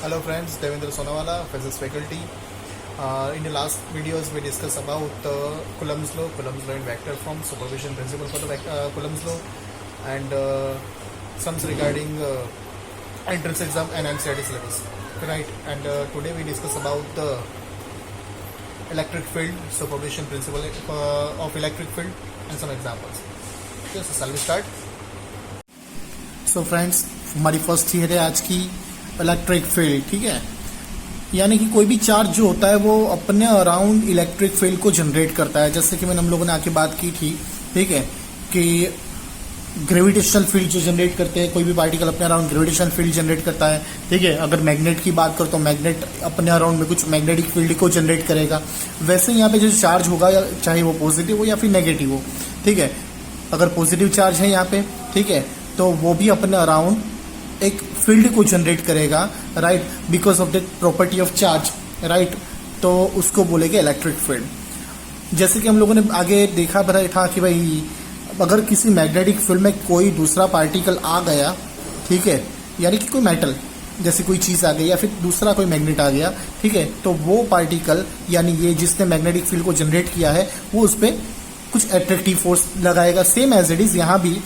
Hello friends, Devendra Sonawala, physics faculty. In the last videos we discussed about Coulomb's law in vector form, superposition principle for the Coulomb's law, and sums regarding entrance exam and NCERT syllabus. Right, and today we discuss about the electric field, superposition principle of electric field, and some examples. Okay, so shall we start? So friends, हमारी first theory आज की electric field, ठीक है। यानी कि कोई भी charge जो होता है वो अपने अराउंड इलेक्ट्रिक फील्ड को जनरेट करता है। जैसे कि मैंने हम लोगों ने आके बात की थी, ठीक है, कि ग्रेविटेशनल फील्ड जो जनरेट करते हैं, कोई भी पार्टिकल अपने अराउंड ग्रेविटेशनल फील्ड जनरेट करता है, ठीक है। अगर मैग्नेट की बात करो तो मैग्नेट अपने अराउंड में कुछ मैग्नेटिक फील्ड को जनरेट करेगा। वैसे यहाँ पे जो चार्ज होगा, चाहे वो पॉजिटिव हो या फिर नेगेटिव हो, ठीक है। अगर पॉजिटिव चार्ज है यहाँ पे, ठीक है, तो वो भी अपने अराउंड एक फील्ड को जनरेट करेगा, right, because of the property of charge, right. तो उसको बोलेंगे इलेक्ट्रिक फील्ड। जैसे कि हम लोगों ने आगे देखा था कि भाई अगर किसी मैग्नेटिक फील्ड में कोई दूसरा पार्टिकल आ गया, ठीक है, यानी कि कोई मेटल जैसे कोई चीज़ आ गई या फिर दूसरा कोई मैग्नेट आ गया, ठीक है, तो वो पार्टिकल यानी ये जिसने मैग्नेटिक फील्ड को जनरेट किया है वो उस पर कुछ अट्रैक्टिव फोर्स लगाएगा। सेम एज इट इज़ यहाँ भी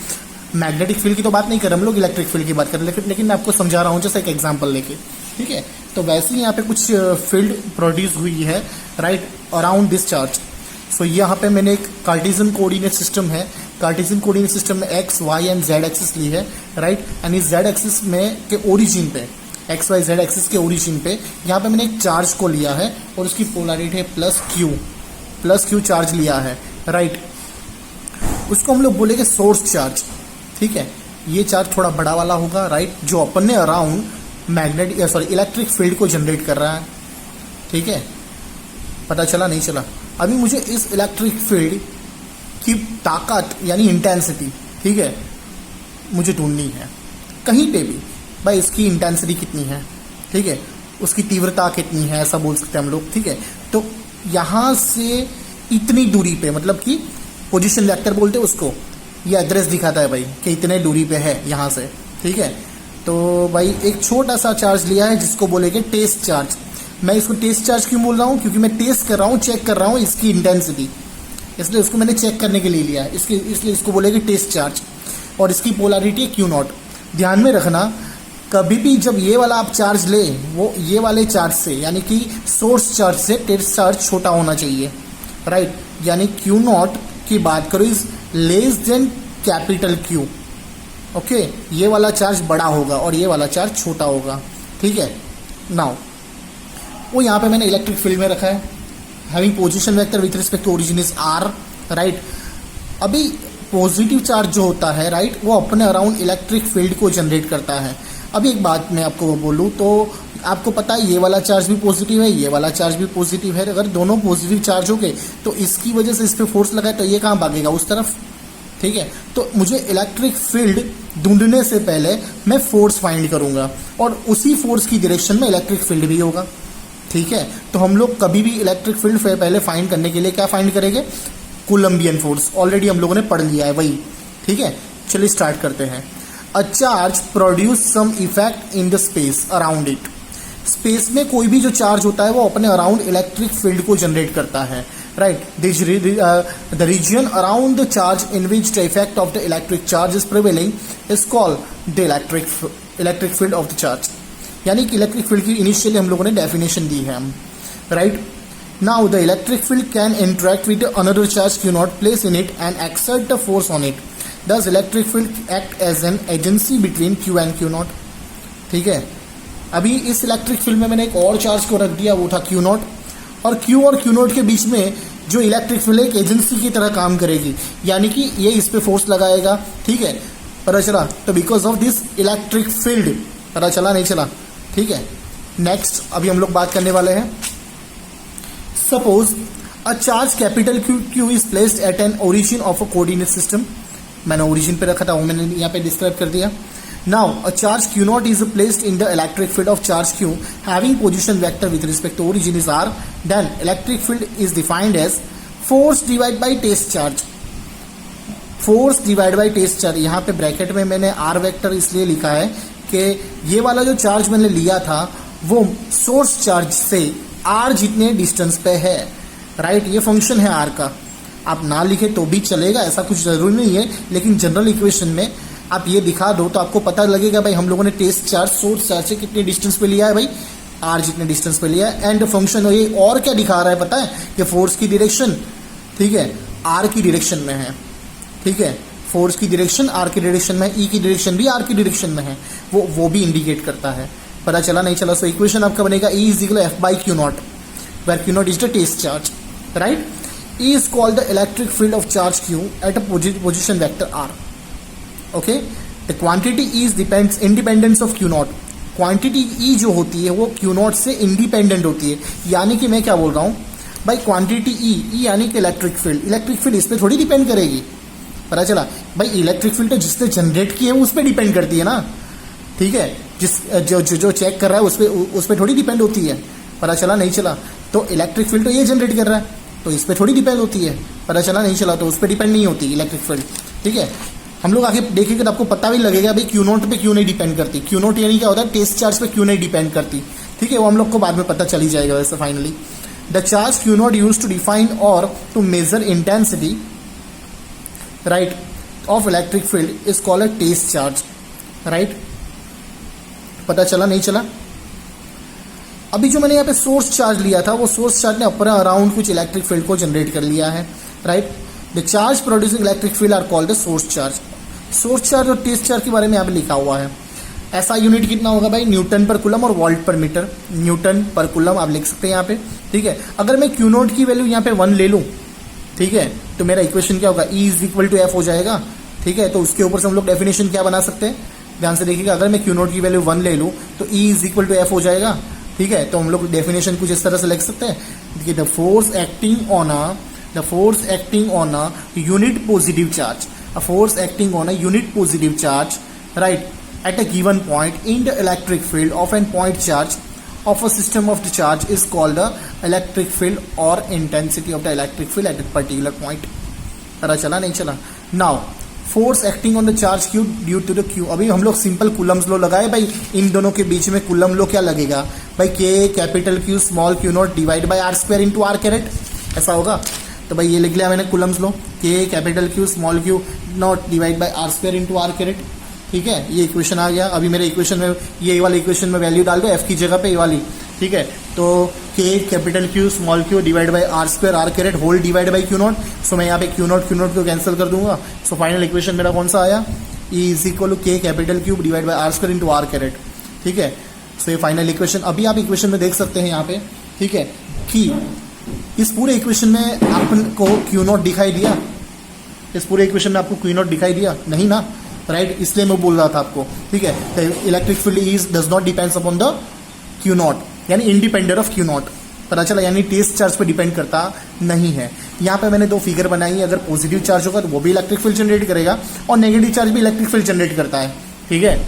मैग्नेटिक फील्ड की तो बात नहीं कर रहे हम लोग, इलेक्ट्रिक फील्ड की बात कर रहे हैं, लेकिन मैं आपको समझा रहा हूँ जैसे एक एग्जांपल लेके, ठीक है। तो वैसे ही यहाँ पे कुछ फील्ड प्रोड्यूस हुई है, right, around this charge. So यहाँ पे मैंने एक कार्टेशियन कोऑर्डिनेट सिस्टम है, कार्टेशियन कोऑर्डिनेट सिस्टम में x y and z axis ली है, राइट। एंड इस जेड एक्सिस में के ओरिजिन पे, एक्स वाई जेड एक्सिस के ओरिजिन पे यहाँ पे मैंने एक चार्ज को लिया है और उसकी पोलैरिटी है प्लस क्यू चार्ज लिया है, राइट। उसको हम लोग बोलेंगे सोर्स चार्ज, ठीक है। ये चार्ज थोड़ा बड़ा वाला होगा, राइट, जो अपने अराउंड इलेक्ट्रिक फील्ड को जनरेट कर रहा है, ठीक है। पता चला नहीं चला? अभी मुझे इस इलेक्ट्रिक फील्ड की ताकत यानी इंटेंसिटी, ठीक है, मुझे ढूंढनी है कहीं पे भी। भाई इसकी इंटेंसिटी कितनी है, ठीक है, उसकी तीव्रता कितनी है, ऐसा बोल सकते हैं हम लोग, ठीक है। तो यहाँ से इतनी दूरी पे, मतलब कि पोजीशन वेक्टर बोलते हैं उसको, ये एड्रेस दिखाता है भाई कि इतने दूरी पे है यहाँ से, ठीक है। तो भाई एक छोटा सा चार्ज लिया है जिसको बोलेंगे टेस्ट चार्ज। मैं इसको टेस्ट चार्ज क्यों बोल रहा हूँ? क्योंकि मैं टेस्ट कर रहा हूँ, चेक कर रहा हूँ इसकी इंटेंसिटी, इसलिए उसको मैंने चेक करने के लिए लिया है, इसलिए इसको बोलेंगे टेस्ट चार्ज। और इसकी पोलैरिटी है क्यू नॉट। ध्यान में रखना, कभी भी जब ये वाला आप चार्ज ले, वो ये वाले चार्ज से यानी कि सोर्स चार्ज से टेस्ट चार्ज छोटा होना चाहिए, राइट। यानी क्यू नॉट की बात करो is less than capital Q, okay. ये वाला चार्ज बड़ा होगा और ये वाला चार्ज छोटा होगा, ठीक है। नाउ वो यहाँ पे मैंने इलेक्ट्रिक फील्ड में रखा है, having position vector with respect to origin is R, right. अभी पॉजिटिव चार्ज जो होता है, राइट, वो अपने अराउंड इलेक्ट्रिक फील्ड को जनरेट करता है। अभी एक बात मैं आपको बोलूँ तो आपको पता है ये वाला चार्ज भी पॉजिटिव है, ये वाला चार्ज भी पॉजिटिव है। अगर दोनों पॉजिटिव चार्ज हो गए तो इसकी वजह से इस पर फोर्स लगाए तो ये कहाँ भागेगा? उस तरफ, ठीक है। तो मुझे इलेक्ट्रिक फील्ड ढूंढने से पहले मैं फोर्स फाइंड करूंगा और उसी फोर्स की डायरेक्शन में इलेक्ट्रिक फील्ड भी होगा, ठीक है। तो हम लोग कभी भी इलेक्ट्रिक फील्ड पहले फाइंड करने के लिए क्या फाइंड करेंगे? कूलम्बियन फोर्स। ऑलरेडी हम लोगों ने पढ़ लिया है वही, ठीक है। चलिए स्टार्ट करते हैं। A charge produce some effect in the space around it. Space में कोई भी जो चार्ज होता है वो अपने अराउंड इलेक्ट्रिक फील्ड को जनरेट करता है, right. The region around the charge in which the effect of the electric charge is prevailing is called the electric field of the charge. यानी कि इलेक्ट्रिक फील्ड की इनिशियली हम लोगों ने definition दी है हम, right. Now the electric field can interact with another charge Q nought place in it and exert the force on it. Thus electric field act as an agency between Q and Q nought, ठीक है। अभी इस electric field में मैंने एक और charge को रख दिया, वो था क्यू नॉट, और क्यू नॉट के बीच में जो इलेक्ट्रिक फील्ड एक एजेंसी की तरह काम करेगी, यानी कि ये इस पे फोर्स लगाएगा, ठीक है। पता चला? तो because of this electric field, पता चला नहीं चला, ठीक है। नेक्स्ट अभी हम लोग बात करने वाले हैं। Suppose a charge capital Q is placed at an origin of a coordinate system. मैंने ओरिजिन पे रखा था, वो मैंने यहाँ पे डिस्क्राइब कर दिया। Now, a charge q naught is placed in the electric field of charge q having position vector with respect to origin is r. Then electric field is defined as force divided by test charge. Force divided by test charge. यहाँ पे bracket में मैंने r vector इसलिए लिखा है कि ये वाला जो चार्ज मैंने लिया था वो सोर्स चार्ज से r जितने डिस्टेंस पे है, राइट। ये फंक्शन है r का, आप ना लिखे तो भी चलेगा, ऐसा कुछ जरूरी नहीं है, लेकिन जनरल इक्वेशन में आप ये दिखा दो तो आपको पता लगेगा भाई हम लोगों ने टेस्ट चार्ज सोर्स चार्ज से कितने डिस्टेंस पे लिया है, भाई r जितने डिस्टेंस पे लिया है। एंड फंक्शन ये और क्या दिखा रहा है पता है, कि फोर्स की डायरेक्शन, ठीक है, r की डायरेक्शन में है, ठीक है, फोर्स की डायरेक्शन r की डायरेक्शन में, e की डायरेक्शन भी r की डायरेक्शन में है, वो भी इंडिकेट करता है। पता चला नहीं चला? सो इक्वेशन आपका बनेगा E is equal F by Q nought, where Q nought is the test charge, right. E is called the electric field of charge q at a position vector r. Okay, the quantity E is depends independence of q naught. Quantity E जो होती है वो q not से independent होती है, यानी कि मैं क्या बोल रहा हूँ भाई, क्वांटिटी E यानी कि इलेक्ट्रिक फील्ड इस पर थोड़ी डिपेंड करेगी। पता चला भाई, इलेक्ट्रिक फील्ड तो जिसने जनरेट की है वो उस पर डिपेंड करती है ना, ठीक है, जो चेक कर रहा है उस पर थोड़ी डिपेंड होती है। पता चला नहीं चला? तो इलेक्ट्रिक फील्ड तो ये जनरेट कर रहा है तो इस पर थोड़ी डिपेंड होती है। पता चला नहीं चला? तो उस पर डिपेंड नहीं होती इलेक्ट्रिक फील्ड, ठीक है। हम लोग आगे देखेंगे तो आपको पता भी लगेगा भाई क्यू नॉट पे क्यों नहीं डिपेंड करती, क्यू नॉट यानी क्या होता है, टेस्ट चार्ज पे क्यों नहीं डिपेंड करती, ठीक है, वो हम लोग को बाद में पता चली जाएगा। वैसे finally the charge Q naught use to define और to measure intensity, right, of electric field is called a test charge, right. पता चला नहीं चला? अभी जो मैंने यहाँ पे सोर्स चार्ज लिया था, वो सोर्स चार्ज ने अपर अराउंड कुछ इलेक्ट्रिक फील्ड को जनरेट कर लिया है, right. The charge producing electric field are called the source charge. Source charge और टेस्ट चार्ज के बारे में यहाँ पे लिखा हुआ है। ऐसा यूनिट कितना होगा भाई, न्यूटन पर कूलम और वोल्ट पर मीटर। न्यूटन पर कूलम आप लिख सकते हैं यहाँ पे, ठीक है। अगर मैं क्यू नॉट की वैल्यू यहाँ पे 1 ले लूँ, ठीक है, तो मेरा इक्वेशन क्या होगा, E is equal to F हो जाएगा, ठीक है। तो उसके ऊपर से हम लोग डेफिनेशन क्या बना सकते हैं, ध्यान से देखिएगा। अगर मैं क्यू नॉट की वैल्यू 1 ले लूँ तो E is equal to F हो जाएगा, ठीक है। तो हम लोग डेफिनेशन कुछ इस तरह से लिख सकते हैं, देखिए, the force acting on a unit positive charge, a force acting on a unit positive charge, right, at a given point in the electric field of an point charge of a system of the charge is called the electric field or intensity of the electric field at a particular point. पता चला नहीं चला? Now force acting on the charge Q due to the Q. अभी हम लोग simple Coulomb's law लगाए भाई, इन दोनों के बीच में कूलम लॉ क्या लगेगा भाई, K capital Q small Q nought divide by are square into R caret, ऐसा होगा। तो भाई ये लिख लिया मैंने Coulomb's law, K capital Q small Q nought divide by are square into R caret, ठीक है। ये इक्वेशन आ गया। अभी मेरे इक्वेशन में ये वाली इक्वेशन में वैल्यू डाल दो एफ की जगह पे ये वाली, ठीक है। तो के capital Q small q divide by are square r caret whole divide by q naught. So मैं यहाँ पे क्यू नॉट को कैंसिल कर दूंगा। सो फाइनल इक्वेशन मेरा कौन सा आया, E is equal to K capital cube divide by are square into R caret, ठीक है। सो ये फाइनल इक्वेशन अभी आप इक्वेशन में देख सकते हैं यहाँ पे, ठीक है, कि इस पूरे इक्वेशन में आपको क्यू नॉट दिखाई दिया, इस पूरे इक्वेशन में आपको क्यू नॉट दिखाई दिया नहीं ना, राइट। इसलिए मैं बोल रहा था आपको, ठीक है, electric field is does not depends upon the Q not, यानी इंडिपेंडेंट ऑफ क्यू नॉट। पता चला, यानी टेस्ट चार्ज पे डिपेंड करता नहीं है। यहाँ पे मैंने दो फिगर बनाई है, अगर पॉजिटिव चार्ज होगा तो वो भी इलेक्ट्रिक फील्ड जनरेट करेगा और नेगेटिव चार्ज भी इलेक्ट्रिक फील्ड जनरेट करता है, ठीक है।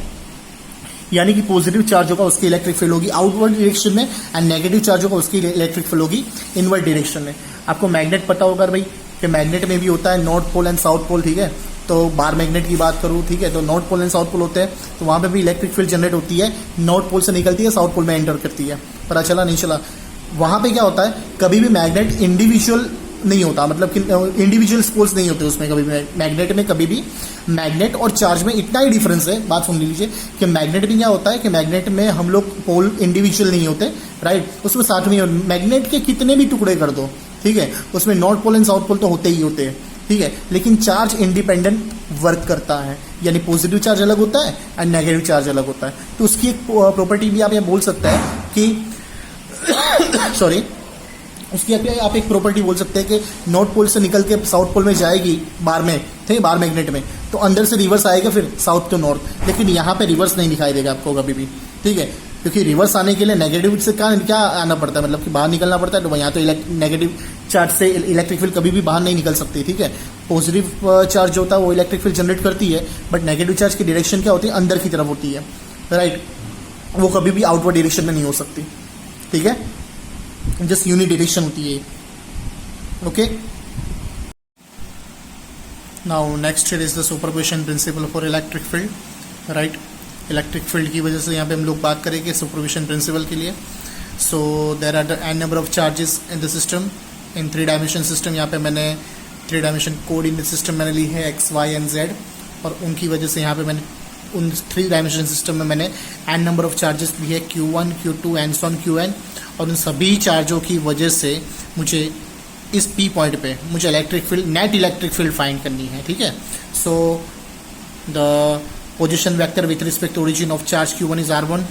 यानी कि पॉजिटिव चार्ज होगा उसकी इलेक्ट्रिक फील्ड होगी आउटवर्ड डायरेक्शन में एंड नेगेटिव चार्ज होगा उसकी इलेक्ट्रिक फील्ड होगी इनवर्ड डायरेक्शन में। आपको मैग्नेट पता होगा भाई कि मैग्नेट में भी होता है north pole and south pole, ठीक है। तो बार मैग्नेट की बात करूँ, ठीक है, तो north pole and south pole होते हैं, तो वहाँ पे भी इलेक्ट्रिक फील्ड जनरेट होती है, नॉर्थ पोल से निकलती है साउथ पोल में एंटर करती है। पता चला नहीं चला? वहाँ पे क्या होता है, कभी भी मैग्नेट इंडिविजुअल नहीं होता, मतलब कि इंडिविजुअल पोल्स नहीं होते उसमें कभी भी। मैग्नेट में कभी भी, मैग्नेट और चार्ज में इतना ही डिफरेंस है, बात सुन लीजिए, कि मैग्नेट में क्या होता है कि मैग्नेट में हम लोग पोल इंडिविजुअल नहीं होते, राइट, उसमें साथ में मैग्नेट के कितने भी टुकड़े कर दो, ठीक है, उसमें north pole and south pole तो होते ही होते हैं, ठीक है, लेकिन चार्ज इंडिपेंडेंट वर्क करता है, यानी पॉजिटिव चार्ज अलग होता है एंड नेगेटिव चार्ज अलग होता है। तो उसकी एक प्रॉपर्टी भी आप ये बोल सकते हैं कि सॉरी, उसकी आप एक प्रॉपर्टी बोल सकते हैं कि नॉर्थ पोल से निकल के साउथ पोल में जाएगी बार में, ठीक है, बार मैग्नेट में, तो अंदर से रिवर्स आएगा फिर साउथ टू नॉर्थ, लेकिन यहाँ पे रिवर्स नहीं दिखाई देगा आपको कभी भी, ठीक है, क्योंकि रिवर्स आने के लिए नेगेटिव से क्या आना पड़ता है, मतलब कि बाहर निकलना पड़ता है। तो यहाँ तो नेगेटिव चार्ज से इलेक्ट्रिक फील्ड कभी भी बाहर नहीं निकल सकती, ठीक है। पॉजिटिव चार्ज जो होता है वो इलेक्ट्रिक फील्ड जनरेट करती है, बट नेगेटिव चार्ज की डायरेक्शन क्या होती है, अंदर की तरफ होती है, राइट, वो कभी भी आउटवर्ड डायरेक्शन में नहीं हो सकती, ठीक है, जस्ट यूनिट डायरेक्शन होती है, okay. Now next is the superposition principle for electric field, right. Electric field की वजह से यहाँ पे हम लोग बात करेंगे सुपरविजन प्रिंसिपल के लिए. So there are the n number of charges in the system in 3 dimension system. यहाँ पे मैंने 3 डायमेंशन कोऑर्डिनेट सिस्टम मैंने ली है x, y एंड z, और उनकी वजह से यहाँ पे मैंने उन 3 डायमेंशन सिस्टम में मैंने एन नंबर ऑफ चार्जेस ली है q1, q2 and so on qn, और उन सभी चार्जों की वजह से मुझे इस p पॉइंट पे मुझे electric field, net electric field find करनी है. ठीक है. So the position vector with respect to origin of charge q1 is r1,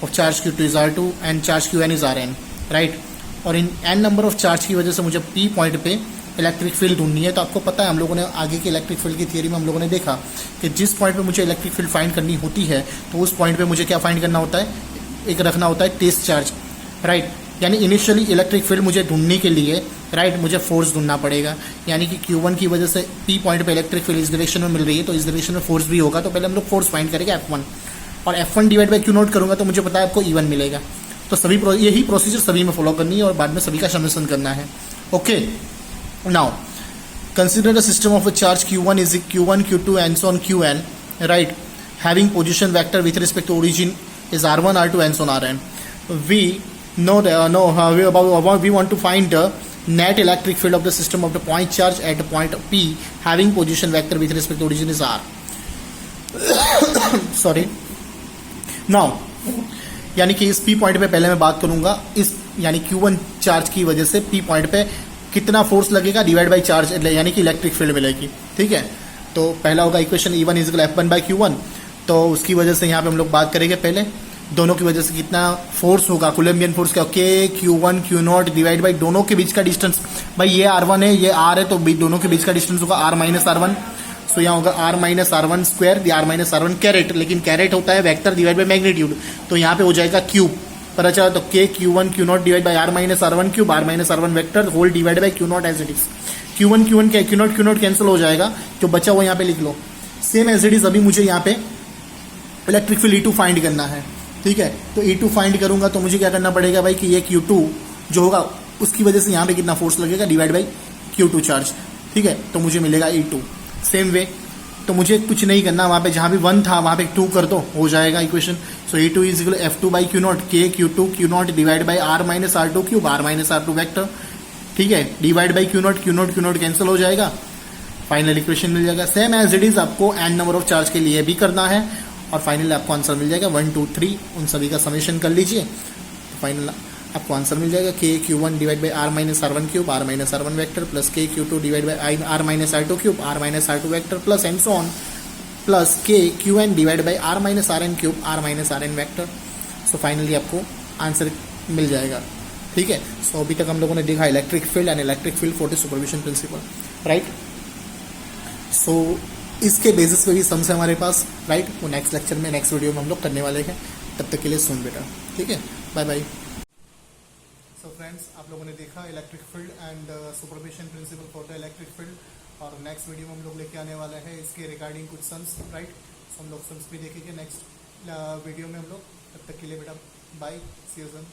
of charge q2 is r2 and charge qn is rn, right. और इन n number of charge की वजह से मुझे p पॉइंट पे इलेक्ट्रिक फील्ड ढूंढनी है. तो आपको पता है, हम लोगों ने आगे की इलेक्ट्रिक फील्ड की थियरी में हम लोगों ने देखा कि जिस पॉइंट पे मुझे इलेक्ट्रिक फील्ड फाइंड करनी होती है तो उस पॉइंट पे मुझे क्या फाइंड करना होता है, एक रखना होता है टेस्ट चार्ज, राइट. यानी इनिशियली इलेक्ट्रिक फील्ड मुझे ढूंढने के लिए, राइट, मुझे फोर्स ढूंढना पड़ेगा. यानी कि Q1 की वजह से P पॉइंट पे इलेक्ट्रिक फील्ड इस डायरेक्शन में मिल रही है, तो इस डायरेक्शन में फोर्स भी होगा. तो पहले हम लोग फोर्स फाइंड करेंगे F1, और F1 divide by Q note करूंगा तो मुझे पता है आपको E1 मिलेगा. तो सभी यही प्रोसीजर सभी में फॉलो करनी है और बाद में सभी का समेशन करना है. Okay. Now consider the system of a charge q1 is q1, q2 and so on qn, right, having position vector with respect to origin is r1, r2 and so on rn. We know that we want to find the net electric field of the system of the point charge at the point p having position vector with respect to origin is r. Sorry. Now यानी कि इस p point पे पहले मैं बात करूंगा, इस यानी q1 चार्ज की वजह से p पॉइंट पे कितना फोर्स लगेगा डिवाइड बाई चार्ज, यानी कि इलेक्ट्रिक फील्ड मिलेगी. ठीक है. तो पहला होगा equation E1 is F1 by Q1. तो उसकी वजह से यहाँ पे हम लोग बात करेंगे पहले दोनों की वजह से कितना फोर्स होगा, कूलम्बियन फोर्स क्या, K Q1 Q nought divide by दोनों के बीच का डिस्टेंस. भाई ये R1 है, ये R है, तो दोनों के बीच का डिस्टेंस होगा R माइनस R1. सो यहाँ होगा R minus R1 square, R minus R1 caret, लेकिन कैरेट होता है वेक्टर डिवाइड बाई मैग्नीट्यूड, तो यहाँ पे हो जाएगा क्यूब. पता चला. तो K Q1 Q nought divide by R minus R1 cube, R minus R1 vector whole divide by Q nought as it is. Q1 Q nought cancel हो जाएगा, जो बचा हुआ यहाँ पे लिख लो. सेम एज इट इज अभी मुझे यहाँ पे इलेक्ट्रिक फील्ड E2 फाइंड करना है. ठीक है. तो E2 फाइंड करूंगा तो मुझे क्या करना पड़ेगा भाई कि ये Q2 जो होगा उसकी वजह से यहाँ पे कितना फोर्स लगेगा डिवाइड बाई Q2 चार्ज. ठीक है. तो मुझे मिलेगा E2. सेम वे तो मुझे कुछ नहीं करना, वहाँ पे जहाँ भी 1 था वहाँ पे 2 कर दो, हो जाएगा equation. So E2 is equal F2 by Q not, K Q2 Q nought divide by R minus R2 cube, R minus R2 vector. ठीक है. Divide by Q nought cancel हो जाएगा, फाइनल इक्वेशन मिल जाएगा. सेम एज इट इज आपको n number of charge के लिए भी करना है, और फाइनल आपको आंसर मिल जाएगा 1 2 3. उन सभी का समेशन कर लीजिए, तो फाइनल आपको आंसर मिल जाएगा K Q1 divide by R minus R1 cube, R minus R1 vector, plus K Q2 divide by R minus R2 cube, R minus R2 vector, plus and so on, plus K Qn divide by R minus Rn cube, R minus Rn vector. So finally आपको answer मिल जाएगा. ठीक है. सो अभी तक हम लोगों ने देखा electric field and electric field for the supervision principle, right. So इसके बेसिस पे भी सम्स है हमारे पास, राइट. वो नेक्स्ट लेक्चर में, नेक्स्ट वीडियो में हम लोग करने वाले हैं. तब तक के लिए सुन बेटा. ठीक है. Bye bye. सो फ्रेंड्स, आप लोगों ने देखा electric field and superposition principle for the electric field, और नेक्स्ट वीडियो में हम लोग लेके आने वाला है इसके रिगार्डिंग कुछ सम्स, राइट. हम लोग सम्स भी देखेंगे नेक्स्ट वीडियो में हम लोग. तब तक के लिए बेटा बाय, सी यू सून.